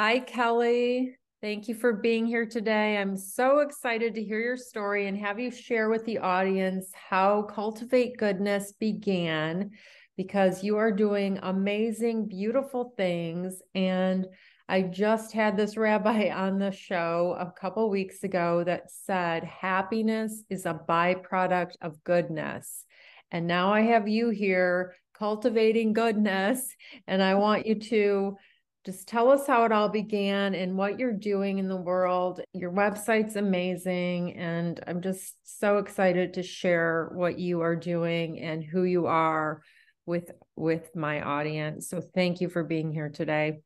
Hi, Kelly. Thank you for being here today. I'm so excited to hear your story and have you share with the audience how Cultivate Goodness began, because you are doing amazing, beautiful things. And I just had this rabbi on the show a couple weeks ago that said happiness is a byproduct of goodness. And now I have you here cultivating goodness, and I want you to just tell us how it all began and what you're doing in the world. Your website's amazing, and I'm just so excited to share what you are doing and who you are with my audience. So thank you for being here today.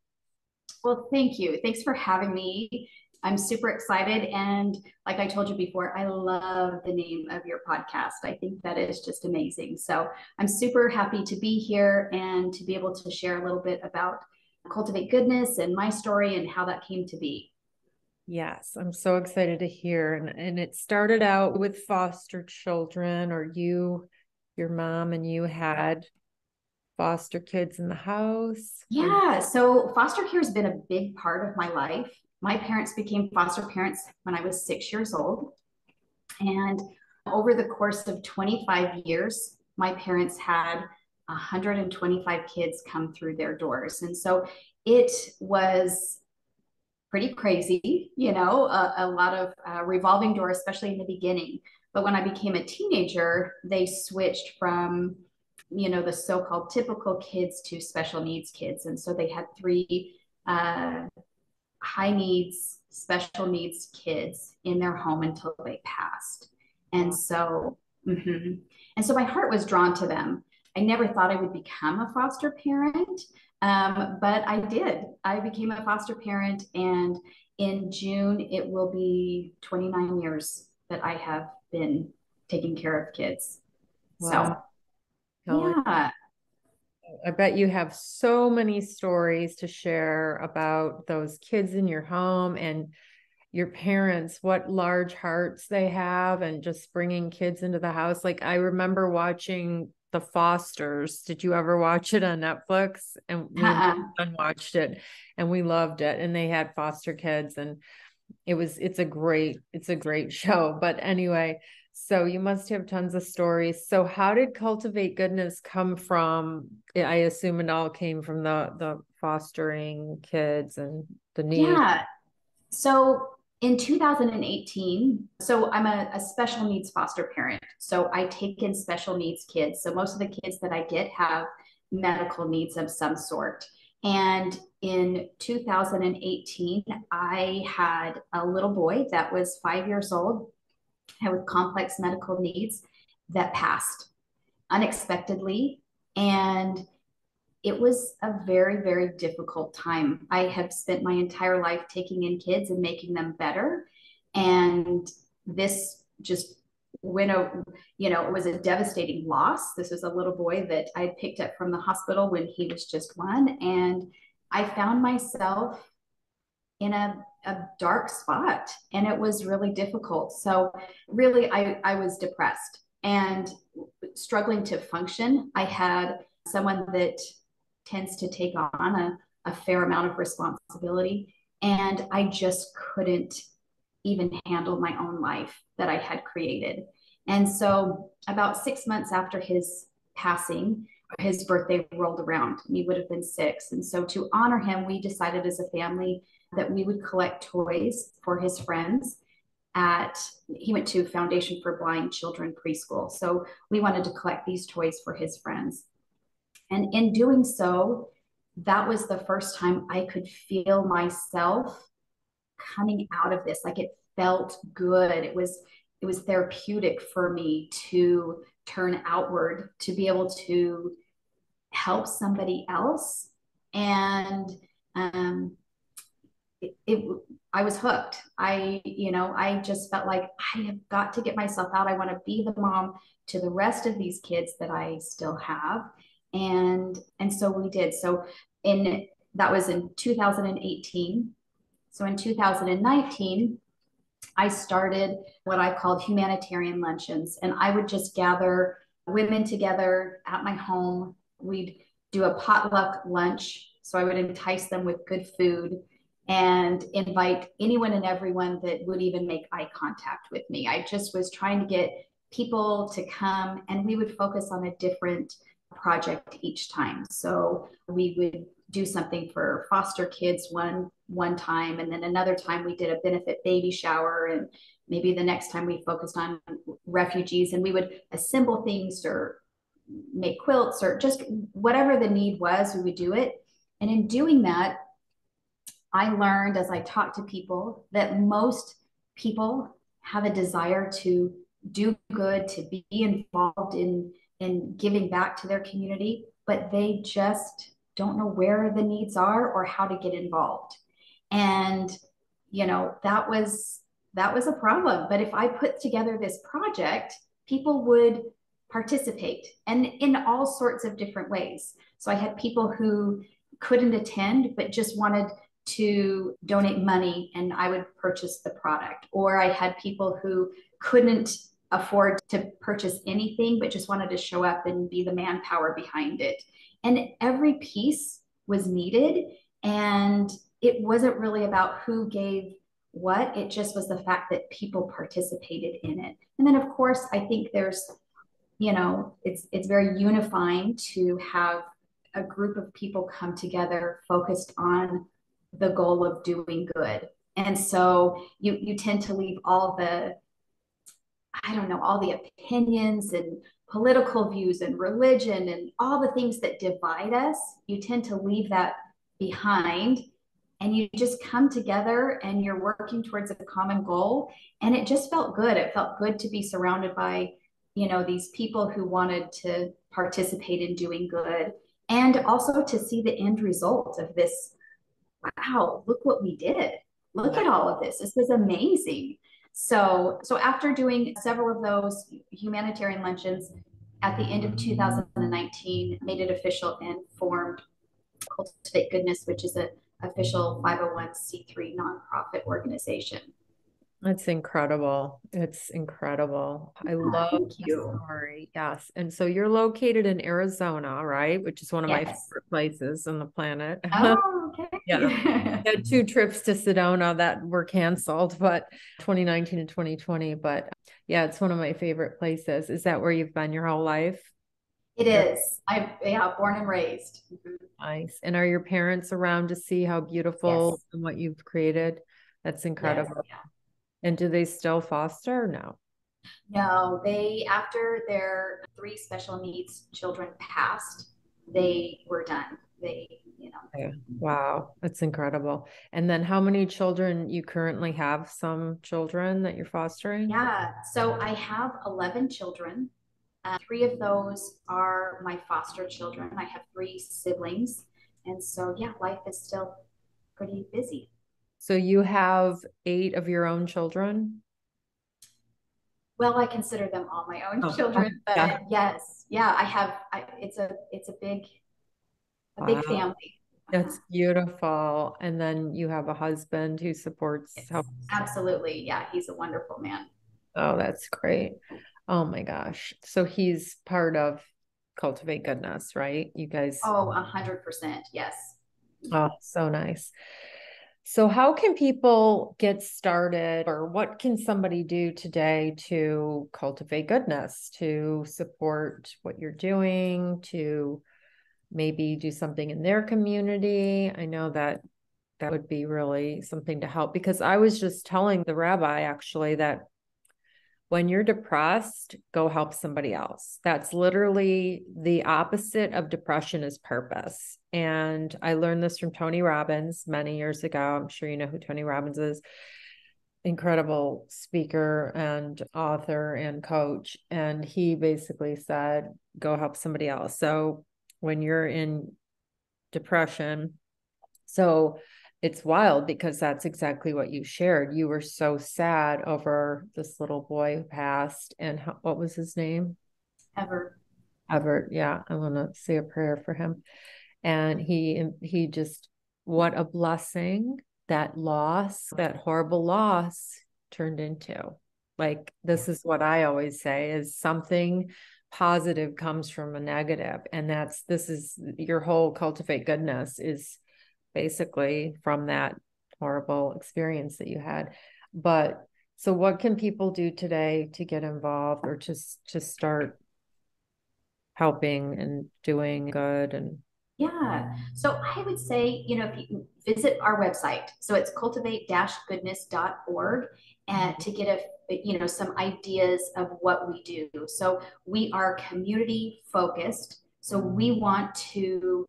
Well, thank you. Thanks for having me. I'm super excited. And like I told you before, I love the name of your podcast. I think that is just amazing. So I'm super happy to be here and to be able to share a little bit about Cultivate Goodness and my story and how that came to be. Yes, I'm so excited to hear. And it started out with foster children, or your mom and you had foster kids in the house. Yeah, so foster care has been a big part of my life. My parents became foster parents when I was 6 years old. And over the course of 25 years, my parents had 125 kids come through their doors. And so it was pretty crazy, a lot of revolving door, especially in the beginning. But when I became a teenager, they switched from, the so-called typical kids to special needs kids. And so they had three high needs, special needs kids in their home until they passed. And so, mm-hmm. And so my heart was drawn to them. I never thought I would become a foster parent, but I did. I became a foster parent, and in June, it will be 29 years that I have been taking care of kids. So, Wow, Kelly. yeah. I bet you have so many stories to share about those kids in your home and your parents, what large hearts they have, and just bringing kids into the house. Like, I remember watching The Fosters. Did you ever watch it on Netflix? And me and Uh-uh. my son watched it and we loved it. And they had foster kids, and it's a great show. But anyway, so you must have tons of stories. So how did Cultivate Goodness come from? I assume it all came from the fostering kids and the need. Yeah. So in 2018, so I'm a special needs foster parent. So I take in special needs kids. So most of the kids that I get have medical needs of some sort. And in 2018, I had a little boy that was 5 years old, with complex medical needs, that passed unexpectedly. And it was a very, very difficult time. I have spent my entire life taking in kids and making them better. And this just went over, it was a devastating loss. This was a little boy that I had picked up from the hospital when he was just one. And I found myself in a dark spot, and it was really difficult. So really, I was depressed and struggling to function. I had someone that tends to take on a fair amount of responsibility, and I just couldn't even handle my own life that I had created. And so about 6 months after his passing, his birthday rolled around. He would have been 6. And so to honor him, we decided as a family that we would collect toys for his friends. He went to Foundation for Blind Children preschool. So we wanted to collect these toys for his friends. And in doing so, that was the first time I could feel myself coming out of this. Like, it felt good. It was therapeutic for me to turn outward, to be able to help somebody else. And it I was hooked. I just felt like I have got to get myself out. I want to be the mom to the rest of these kids that I still have. And so we did. So in that was in 2018. So in 2019, I started what I called humanitarian luncheons, and I would just gather women together at my home. We'd do a potluck lunch. So I would entice them with good food, and invite anyone and everyone that would even make eye contact with me. I just was trying to get people to come, and we would focus on a different project each time. So we would do something for foster kids one time, and then another time we did a benefit baby shower, and maybe the next time we focused on refugees, and we would assemble things or make quilts or just whatever the need was, we would do it. And in doing that, I learned as I talked to people that most people have a desire to do good, to be involved in giving back to their community, but they just don't know where the needs are or how to get involved. And that was a problem. But if I put together this project, people would participate, and in all sorts of different ways. So I had people who couldn't attend but just wanted to donate money, and I would purchase the product. Or I had people who couldn't afford to purchase anything but just wanted to show up and be the manpower behind it. And every piece was needed, and it wasn't really about who gave what. It just was the fact that people participated in it. And then of course I think there's, it's very unifying to have a group of people come together focused on the goal of doing good. And so you tend to leave all the, I don't know, all the opinions and political views and religion and all the things that divide us. You tend to leave that behind, and you just come together and you're working towards a common goal. And it just felt good. It felt good to be surrounded by, these people who wanted to participate in doing good, and also to see the end result of this. Wow, look what we did. Look at all of this. This was amazing. So after doing several of those humanitarian luncheons at the end of 2019, made it official and formed Cultivate Goodness, which is an official 501c3 nonprofit organization. That's incredible. It's incredible. I love Thank the you. story. Yes. And so you're located in Arizona, right? Which is one of my Yes. favorite places on the planet. Oh, okay. Yeah. I had 2 trips to Sedona that were canceled, but 2019 and 2020. But yeah, it's one of my favorite places. Is that where you've been your whole life? It is. Yeah, born and raised. Nice. And are your parents around to see how beautiful Yes. and what you've created? That's Yes. incredible. Yeah. And do they still foster or no? No, after their 3 special needs children passed, they were done. Yeah. Wow, that's incredible. And then how many children you currently have? Some children that you're fostering? Yeah. So I have 11 children. 3 of those are my foster children. I have 3 siblings. And so, yeah, life is still pretty busy. So you have 8 of your own children? Well, I consider them all my own Oh, children, yeah. but yes, yeah, it's a Wow, big family. that's beautiful. And then you have a husband who supports Yes, help. absolutely. Yeah, he's a wonderful man. Oh, that's great. Oh my gosh. So he's part of Cultivate Goodness, right? You guys, Oh, 100%. Yes. oh, so nice. So how can people get started, or what can somebody do today to cultivate goodness, to support what you're doing, to maybe do something in their community? I know that that would be really something to help, because I was just telling the rabbi actually that when you're depressed, go help somebody else. That's literally the opposite of depression is purpose. And I learned this from Tony Robbins many years ago. I'm sure you know who Tony Robbins is. Incredible speaker and author and coach. And he basically said, go help somebody else. So when you're in depression, so it's wild because that's exactly what you shared. You were so sad over this little boy who passed. And what was his name? Ever. Everett. Yeah, I want to say a prayer for him. And he just, what a blessing that loss, that horrible loss turned into. Like, this is what I always say is something positive comes from a negative. And this is your whole Cultivate Goodness is basically from that horrible experience that you had. But so what can people do today to get involved or just to start helping and doing good? And Yeah. So I would say, if you visit our website, so it's cultivate-goodness.org, and to get some ideas of what we do. So we are community focused. So we want to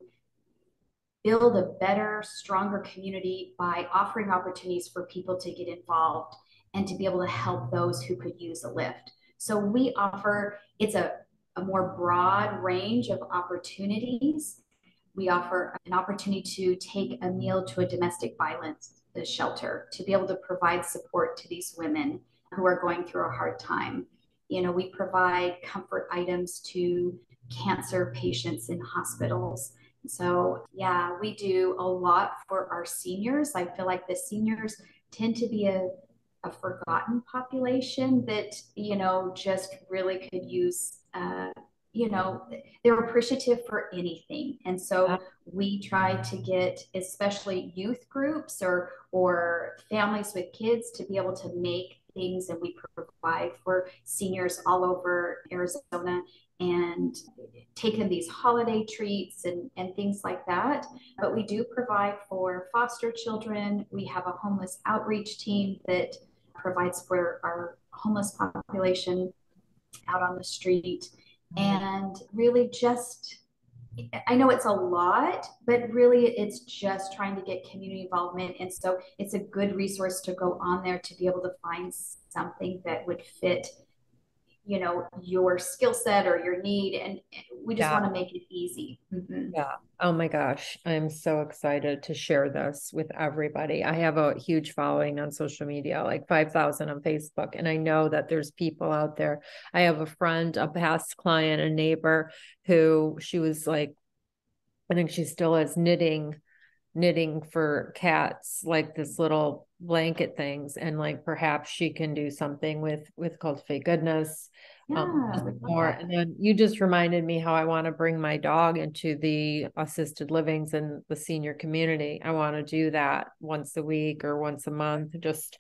build a better, stronger community by offering opportunities for people to get involved and to be able to help those who could use a lift. So we offer, it's a more broad range of opportunities. We offer an opportunity to take a meal to a domestic violence shelter, to be able to provide support to these women who are going through a hard time. We provide comfort items to cancer patients in hospitals. So, yeah, we do a lot for our seniors. I feel like the seniors tend to be a forgotten population that, just really could use, they're appreciative for anything. And so we try to get especially youth groups or families with kids to be able to make things, and we provide for seniors all over Arizona and take them these holiday treats and things like that. But we do provide for foster children. We have a homeless outreach team that provides for our homeless population out on the street. And really just, I know it's a lot, but really it's just trying to get community involvement. And so it's a good resource to go on there to be able to find something that would fit your skill set or your need, and we just want to make it easy. Yeah. Oh my gosh. I'm so excited to share this with everybody. I have a huge following on social media, like 5,000 on Facebook. And I know that there's people out there. I have a friend, a past client, a neighbor who she was like, I think she still is knitting for cats, like this little blanket things, and like perhaps she can do something with Cultivate Goodness. More. And then you just reminded me how I want to bring my dog into the assisted livings and the senior community. I want to do that once a week or once a month. Just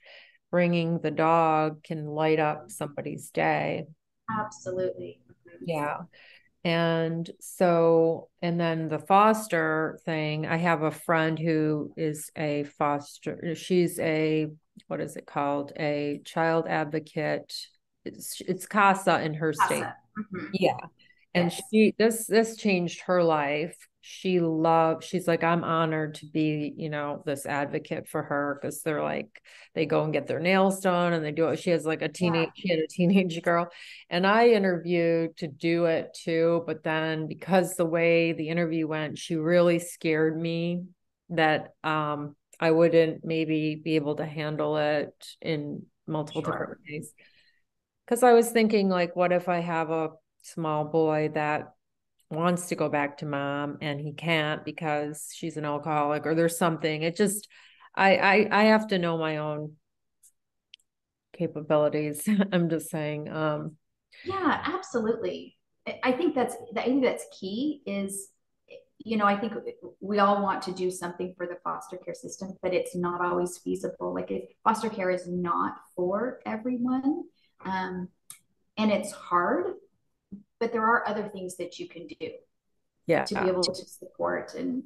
bringing the dog can light up somebody's day. Absolutely. Yeah. And so, and then the foster thing, I have a friend who is a foster, she's a, what is it called? A child advocate. It's CASA in her state. Yeah. And this changed her life. She's like, I'm honored to be, this advocate for her, because they're like, they go and get their nails done and they do it. She has like she had a teenage girl, and I interviewed to do it too. But then because the way the interview went, she really scared me that, I wouldn't maybe be able to handle it in multiple different ways. Because I was thinking, like, what if I have a small boy that wants to go back to mom and he can't because she's an alcoholic or there's something. It just, I have to know my own capabilities. I'm just saying. Yeah, absolutely. I think that's key is, I think we all want to do something for the foster care system, but it's not always feasible. Like, if foster care is not for everyone, and it's hard, but there are other things that you can do to be able to support and,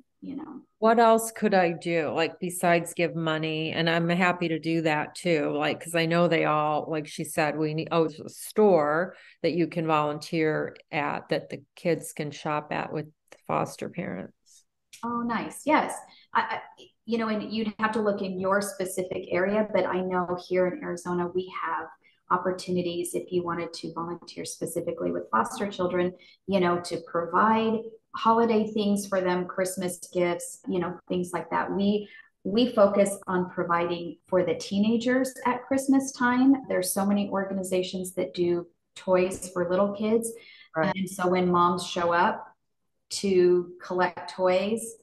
What else could I do? Like, besides give money? And I'm happy to do that too. Like, cause I know they all, like she said, we need, a store that you can volunteer at, that the kids can shop at with foster parents. Oh, nice. Yes. And you'd have to look in your specific area, but I know here in Arizona, we have opportunities if you wanted to volunteer specifically with foster children, to provide holiday things for them, Christmas gifts, things like that. We focus on providing for the teenagers at Christmas time. There's so many organizations that do toys for little kids. Right. And so when moms show up to collect toys,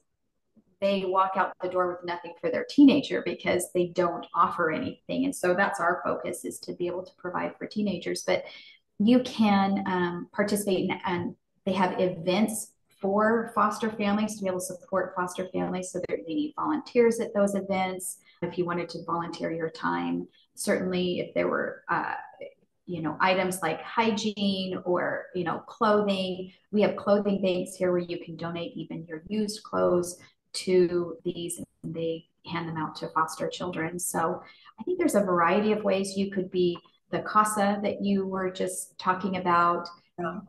they walk out the door with nothing for their teenager because they don't offer anything. And so that's our focus, is to be able to provide for teenagers. But you can participate in, and they have events for foster families to be able to support foster families. So they need volunteers at those events. If you wanted to volunteer your time, certainly if there were, items like hygiene or, clothing, we have clothing banks here where you can donate even your used clothes to these, and they hand them out to foster children. So I think there's a variety of ways you could be the CASA that you were just talking about.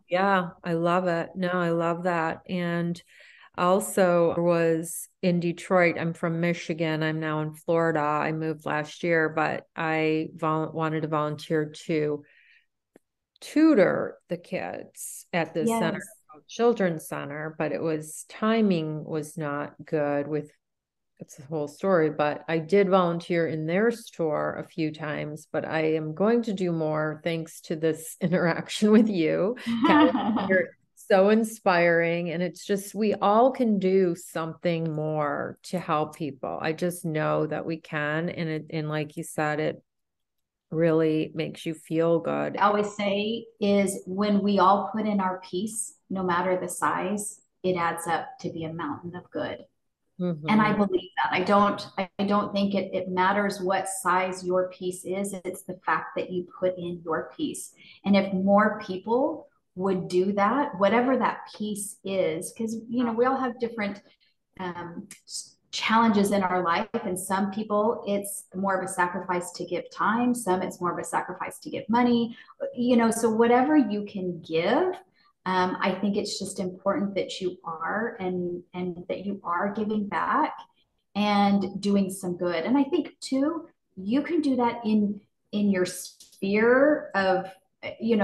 Yeah, I love it. No, I love that. And also was in Detroit. I'm from Michigan. I'm now in Florida. I moved last year, but I wanted to volunteer to tutor the kids at this center, Yes. children's center, but timing was not good with it's a whole story, but I did volunteer in their store a few times, but I am going to do more thanks to this interaction with you. Kelly, you're so inspiring. And it's just, we all can do something more to help people. I just know that we can. And like you said, it really makes you feel good. I always say is when we all put in our piece, no matter the size, it adds up to be a mountain of good. And I believe that. I don't think it matters what size your piece is. It's the fact that you put in your piece. And if more people would do that, whatever that piece is, because we all have different um, challenges in our life. And some people, it's more of a sacrifice to give time. Some it's more of a sacrifice to give money, so whatever you can give. I think it's just important that you are and that you are giving back and doing some good. And I think too, you can do that in your sphere of,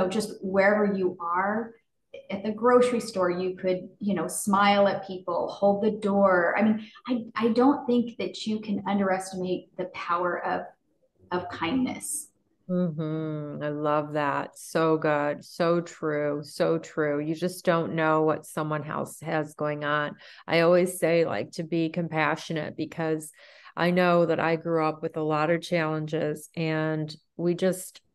just wherever you are. At the grocery store, you could, smile at people, hold the door. I mean, I don't think that you can underestimate the power of kindness. I love that. So good. So true. So true. You just don't know what someone else has going on. I always say, like, to be compassionate because I know that I grew up with a lot of challenges and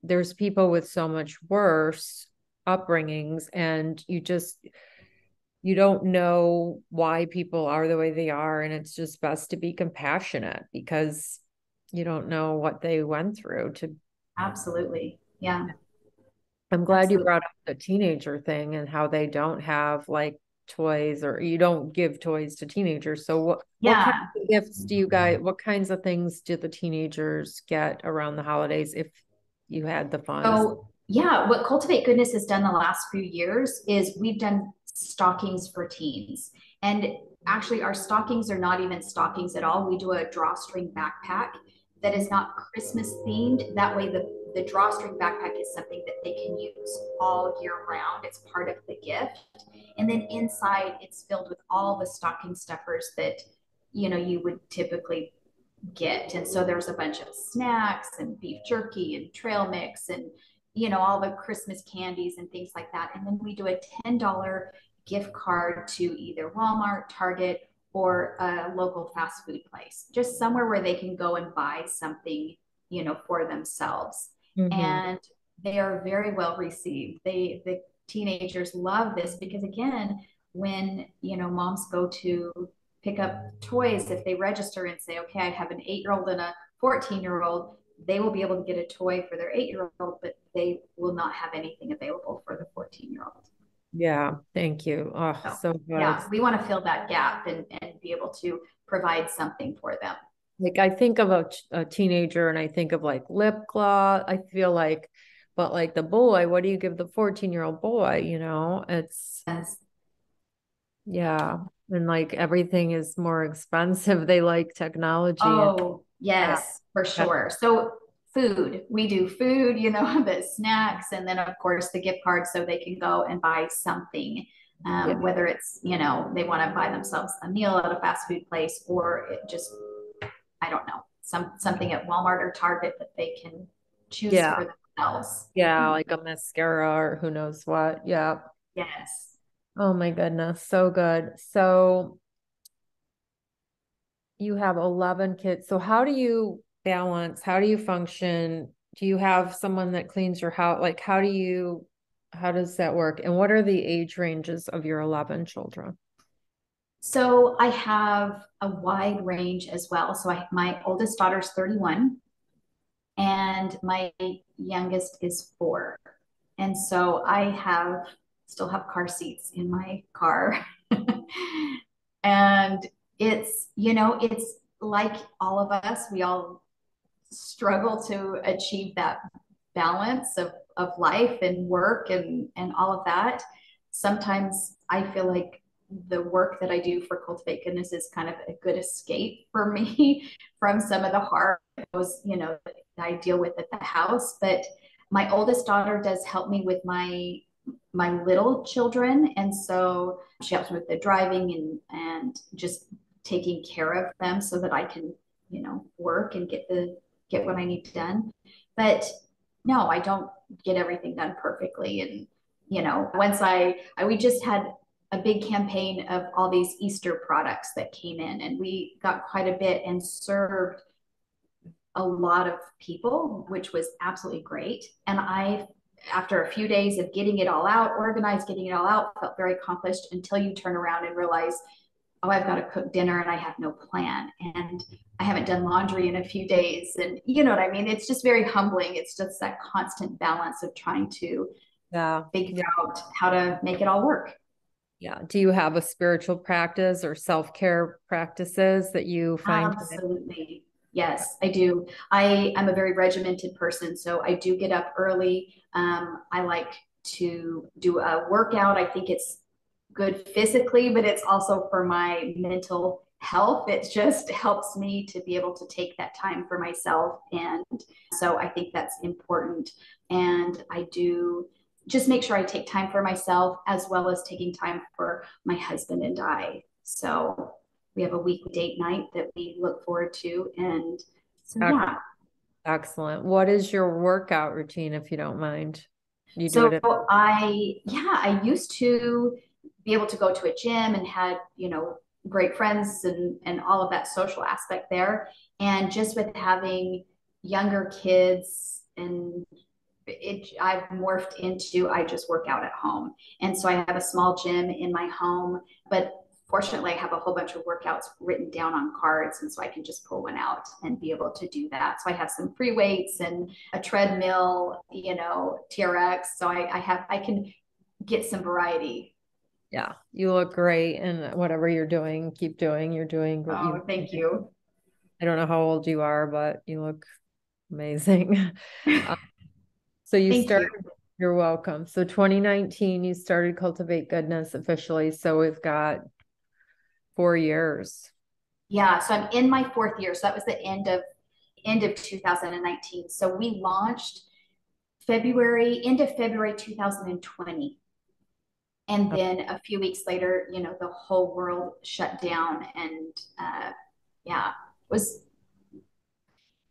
there's people with so much worse upbringings and you don't know why people are the way they are. And it's just best to be compassionate because you don't know what they went through to Absolutely. Yeah, I'm glad you absolutely. brought up the teenager thing and how they don't have like toys or you don't give toys to teenagers. So what kind Yeah. of gifts do you guys, what kinds of things do the teenagers get around the holidays if you had the funds? So, yeah, what Cultivate Goodness has done the last few years is we've done stockings for teens. And actually, our stockings are not even stockings at all. We do a drawstring backpack that is not Christmas themed. That way, the drawstring backpack is something that they can use all year round. It's part of the gift. And then inside, it's filled with all the stocking stuffers that you would typically get. And so there's a bunch of snacks and beef jerky and trail mix and, all the Christmas candies and things like that. And then we do a $10 gift card to either Walmart, Target, or a local fast food place, just somewhere where they can go and buy something, for themselves. Mm-hmm. And they are very well received. The teenagers love this because again, when, moms go to pick up toys, if they register and say, okay, I have an 8-year-old and a 14-year-old, they will be able to get a toy for their 8-year-old, but they will not have anything available for the 14-year-old. Yeah, thank you. Oh, So, so good. yeah, we want to fill that gap and be able to provide something for them. Like I think of a teenager and I think of like lip gloss. I feel like, but like the boy, what do you give the 14-year-old boy? It's Yes. yeah. And like everything is more expensive. They like technology and Oh, yeah. yes, for sure. So food, we do food, the snacks, and then of course the gift cards so they can go and buy something. Yeah. Whether it's, they want to buy themselves a meal at a fast food place or it just, I don't know, something at Walmart or Target that they can choose Yeah. for themselves. Yeah. Like a mascara or who knows what. Yeah. Yes. Oh my goodness. So good. So you have 11 kids. So how do you balance? How do you function? Do you have someone that cleans your house? Like How does that work? And what are the age ranges of your 11 children? So I have a wide range as well. So my oldest daughter's 31 and my youngest is 4. And so I still have car seats in my car. And it's like all of us, we all struggle to achieve that balance of life and work and all of that. Sometimes I feel like the work that I do for Cultivate Goodness is kind of a good escape for me from some of the hard those, that I deal with at the house. But my oldest daughter does help me with my little children. And so she helps me with the driving and just taking care of them so that I can, work and get what I need done. But no, I don't get everything done perfectly. And, once we just had a big campaign of all these Easter products that came in, and we got quite a bit and served a lot of people, which was absolutely great. And after a few days of getting it all out, organized, getting it all out, felt very accomplished until you turn around and realize, oh, I've got to cook dinner and I have no plan. And I haven't done laundry in a few days. And you know what I mean? It's just very humbling. It's just that constant balance of trying to figure out how to make it all work. Yeah. Do you have a spiritual practice or self-care practices that you find? Absolutely. Yes, I do. I'm a very regimented person, so I do get up early. I like to do a workout. I think it's good physically, but it's also for my mental health. It just helps me to be able to take that time for myself. And so I think that's important. And I do just make sure I take time for myself as well as taking time for my husband and I. So we have a weekly date night that we look forward to. And so, yeah. Excellent. What is your workout routine, if you don't mind? You do So it. I used to be able to go to a gym and had, great friends and all of that social aspect there. And just with having younger kids and I've morphed into I just work out at home. And so I have a small gym in my home, but fortunately I have a whole bunch of workouts written down on cards. And so I can just pull one out and be able to do that. So I have some free weights and a treadmill, TRX. So I can get some variety. Yeah, you look great. And whatever you're doing, keep doing. You're doing what Oh, thank you. I don't know how old you are, but you look amazing. So you Thank started, you. you're welcome. So 2019, you started Cultivate Goodness officially. So we've got 4 years. Yeah, so I'm in my 4th year. So that was the end of 2019. So we launched end of February 2020. And then a few weeks later, the whole world shut down. And yeah,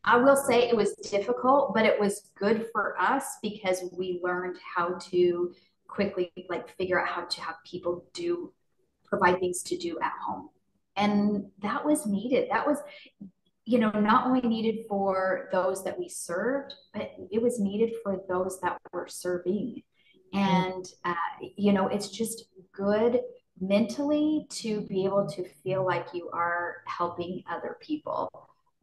I will say it was difficult, but it was good for us because we learned how to quickly figure out how to have people provide things to do at home. And that was needed. That was, not only needed for those that we served, but it was needed for those that were serving. And, it's just good mentally to be able to feel like you are helping other people.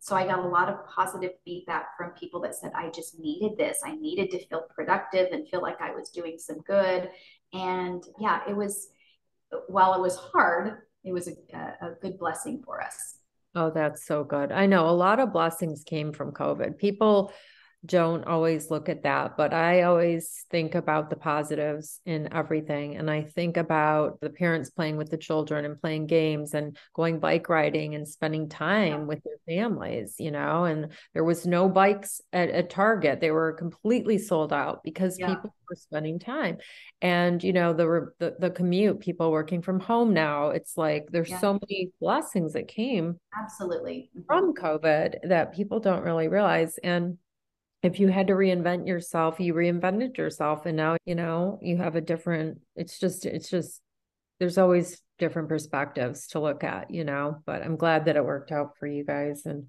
So I got a lot of positive feedback from people that said, I just needed this. I needed to feel productive and feel like I was doing some good. And yeah, while it was hard, it was a good blessing for us. Oh, that's so good. I know a lot of blessings came from COVID. People don't always look at that, but I always think about the positives in everything. And I think about the parents playing with the children and playing games and going bike riding and spending time with their families, and there was no bikes at Target. They were completely sold out because people were spending time. And, the commute, people working from home now, it's like, there's so many blessings that came Absolutely. from COVID that people don't really realize. And if you had to reinvent yourself, you reinvented yourself. And now, you have it's just, there's always different perspectives to look at, but I'm glad that it worked out for you guys. And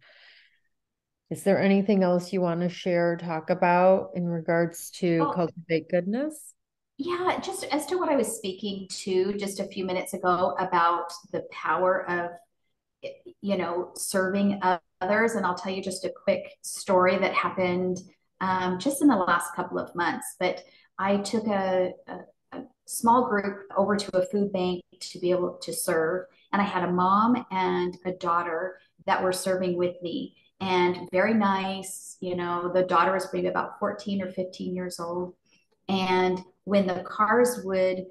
is there anything else you want to share, talk about in regards to Cultivate Goodness? Yeah, just as to what I was speaking to just a few minutes ago about the power of, serving others. And I'll tell you just a quick story that happened just in the last couple of months. But I took a small group over to a food bank to be able to serve. And I had a mom and a daughter that were serving with me. And very nice, the daughter was maybe about 14 or 15 years old. And when the cars would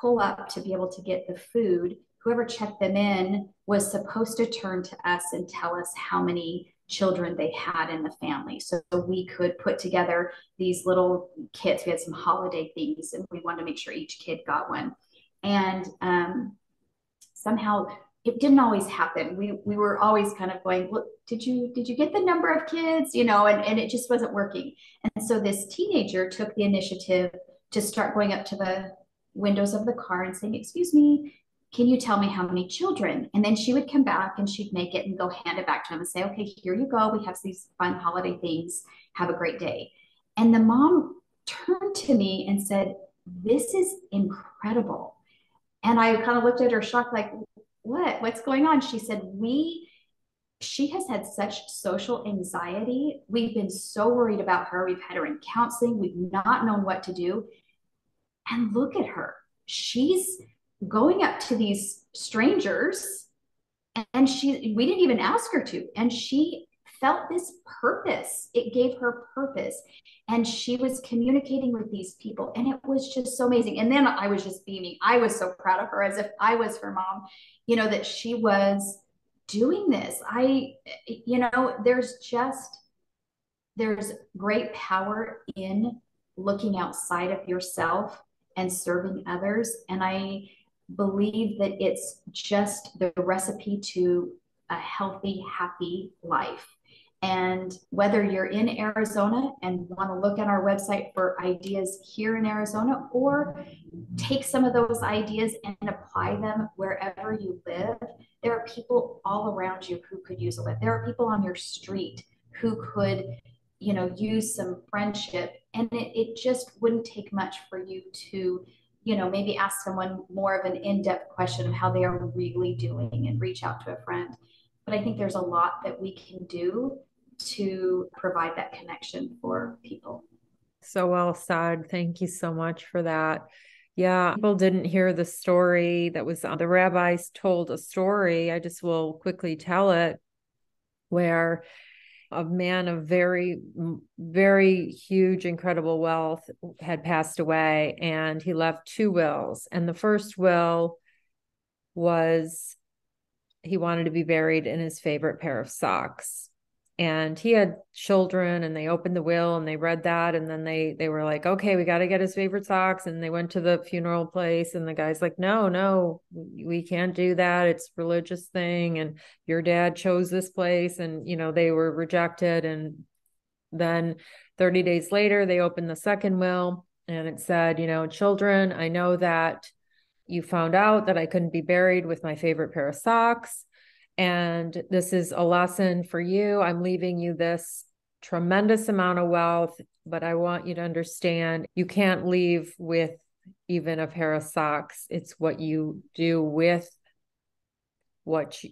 pull up to be able to get the food, whoever checked them in was supposed to turn to us and tell us how many children they had in the family. So we could put together these little kits. We had some holiday things and we wanted to make sure each kid got one. And somehow it didn't always happen. We were always kind of going, well, did you get the number of kids? And it just wasn't working. And so this teenager took the initiative to start going up to the windows of the car and saying, excuse me, can you tell me how many children? And then she would come back and she'd make it and go hand it back to him and say, okay, here you go. We have these fun holiday things. Have a great day. And the mom turned to me and said, this is incredible. And I kind of looked at her shocked, like, what's going on? She said, she has had such social anxiety. We've been so worried about her. We've had her in counseling. We've not known what to do. And look at her. She's going up to these strangers and we didn't even ask her to. And she felt this purpose. It gave her purpose. And she was communicating with these people. And it was just so amazing. And then I was just beaming. I was so proud of her as if I was her mom, that she was doing this. There's great power in looking outside of yourself and serving others. And I believe that it's just the recipe to a healthy, happy life. And whether you're in Arizona and want to look at our website for ideas here in Arizona, or take some of those ideas and apply them wherever you live, there are people all around you who could use it. There are people on your street who could, use some friendship. And it just wouldn't take much for you to, maybe ask someone more of an in-depth question of how they are really doing and reach out to a friend. But I think there's a lot that we can do to provide that connection for people. So well said. Thank you so much for that. Yeah, people didn't hear the story that was the rabbis told a story. I just will quickly tell it, where a man of very, very huge, incredible wealth had passed away, and he left two wills. And the first will was he wanted to be buried in his favorite pair of socks. And he had children, and they opened the will and they read that. And then they were like, okay, we got to get his favorite socks. And they went to the funeral place, and the guy's like, no, we can't do that. It's a religious thing. And your dad chose this place. And, they were rejected. And then 30 days later, they opened the second will, and it said, children, I know that you found out that I couldn't be buried with my favorite pair of socks. And this is a lesson for you. I'm leaving you this tremendous amount of wealth, but I want you to understand you can't leave with even a pair of socks. It's what you do with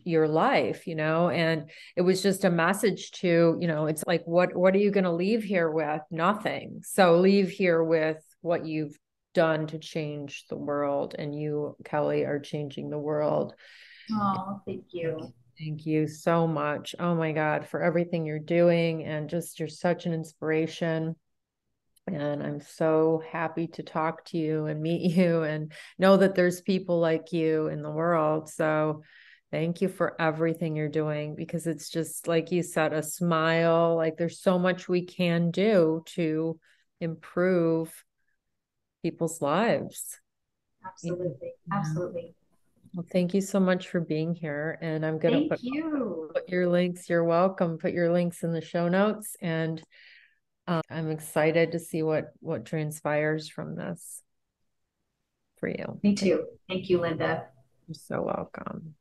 your life, and it was just a message to, it's like, what are you going to leave here with? Nothing. So leave here with what you've done to change the world. And you, Kelly, are changing the world. Oh, thank you. Thank you so much. Oh my God, for everything you're doing. And just, you're such an inspiration. And I'm so happy to talk to you and meet you and know that there's people like you in the world. So thank you for everything you're doing, because it's just, like you said, a smile. Like, there's so much we can do to improve people's lives. Absolutely. Yeah. Absolutely. Well, thank you so much for being here. And I'm going to Thank you. put your links. You're welcome. Put your links in the show notes. And I'm excited to see what transpires from this for you. Me too. Thank you, Linda. You're so welcome.